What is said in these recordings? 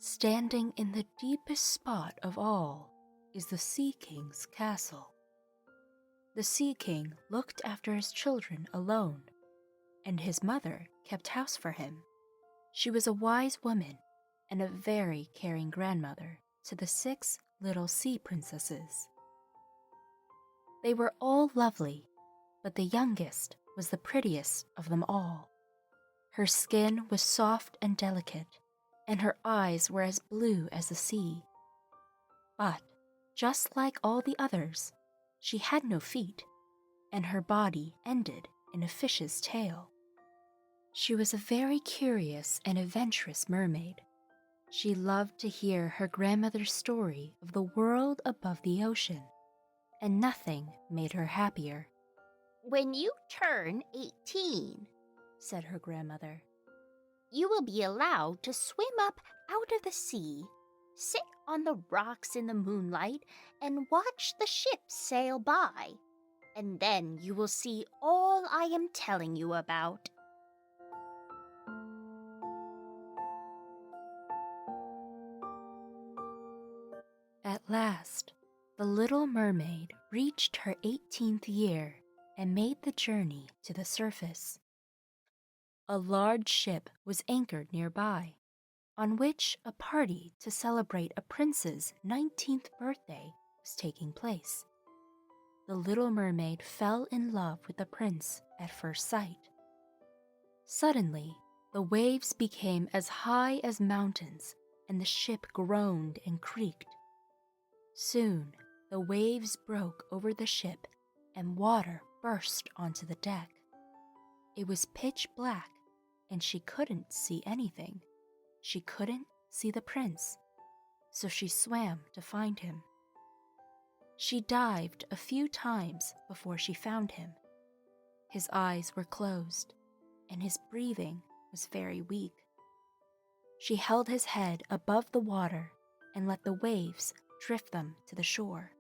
Standing in the deepest spot of all is the Sea King's castle. The Sea King looked after his children alone, and his mother kept house for him. She was a wise woman and a very caring grandmother to the 6 little sea princesses. They were all lovely, but the youngest was the prettiest of them all. Her skin was soft and delicate, and her eyes were as blue as the sea. But, just like all the others, she had no feet, and her body ended in a fish's tail. She was a very curious and adventurous mermaid. She loved to hear her grandmother's story of the world above the ocean, and nothing made her happier. "When you turn 18," said her grandmother, "you will be allowed to swim up out of the sea, sit on the rocks in the moonlight, and watch the ships sail by. And then you will see all I am telling you about." At last, the Little Mermaid reached her 18th year and made the journey to the surface. A large ship was anchored nearby, on which a party to celebrate a prince's 19th birthday was taking place. The Little Mermaid fell in love with the prince at first sight. Suddenly, the waves became as high as mountains, and the ship groaned and creaked. Soon, the waves broke over the ship, and water burst onto the deck. It was pitch black, and she couldn't see anything. She couldn't see the prince, so she swam to find him. She dived a few times before she found him. His eyes were closed, and his breathing was very weak. She held his head above the water and let the waves drift them to the shore.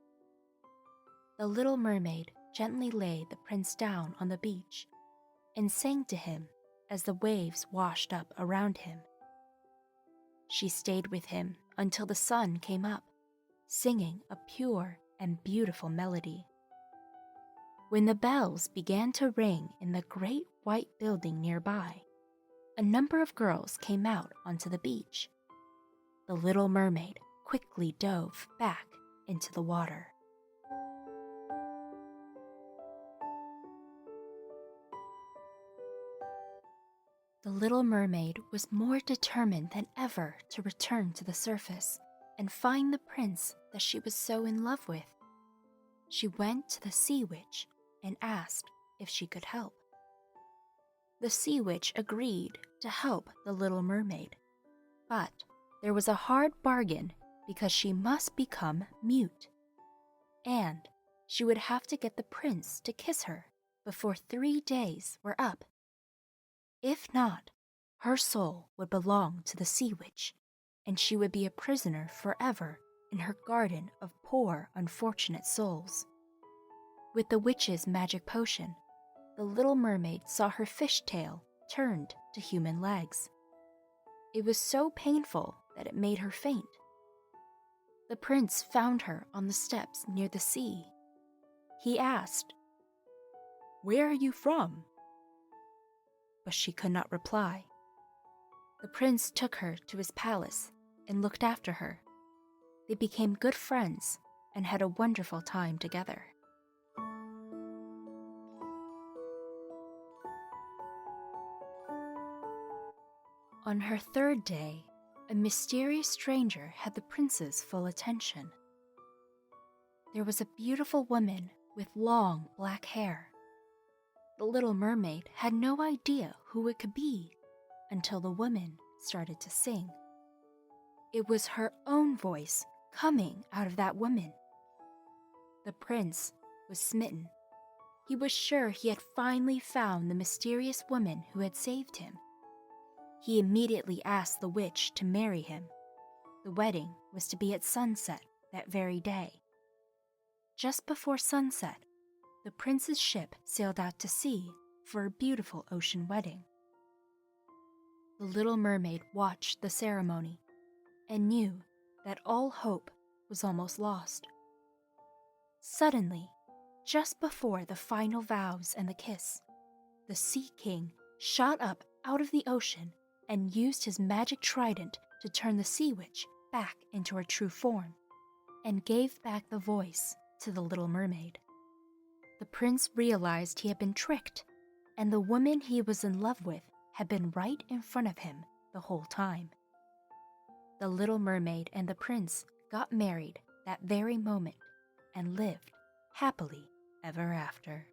The Little Mermaid gently laid the prince down on the beach and sang to him as the waves washed up around him. She stayed with him until the sun came up, singing a pure and beautiful melody. When the bells began to ring in the great white building nearby, a number of girls came out onto the beach. The Little Mermaid quickly dove back into the water. The Little Mermaid was more determined than ever to return to the surface and find the prince that she was so in love with. She went to the Sea Witch and asked if she could help. The Sea Witch agreed to help the Little Mermaid, but there was a hard bargain because she must become mute, and she would have to get the prince to kiss her before 3 days were up. If not, her soul would belong to the Sea Witch, and she would be a prisoner forever in her garden of poor, unfortunate souls. With the witch's magic potion, the Little Mermaid saw her fish tail turned to human legs. It was so painful that it made her faint. The prince found her on the steps near the sea. He asked, "Where are you from?" But she could not reply. The prince took her to his palace and looked after her. They became good friends and had a wonderful time together. On her 3rd day, a mysterious stranger had the prince's full attention. There was a beautiful woman with long black hair. The Little Mermaid had no idea who it could be until the woman started to sing. It was her own voice coming out of that woman. The prince was smitten. He was sure he had finally found the mysterious woman who had saved him. He immediately asked the witch to marry him. The wedding was to be at sunset that very day. Just before sunset, the prince's ship sailed out to sea for a beautiful ocean wedding. The Little Mermaid watched the ceremony. and knew that all hope was almost lost. Suddenly, just before the final vows and the kiss, the Sea King shot up out of the ocean and used his magic trident to turn the Sea Witch back into her true form, and gave back the voice to the Little Mermaid. The prince realized he had been tricked, and the woman he was in love with had been right in front of him the whole time. The Little Mermaid and the prince got married that very moment and lived happily ever after.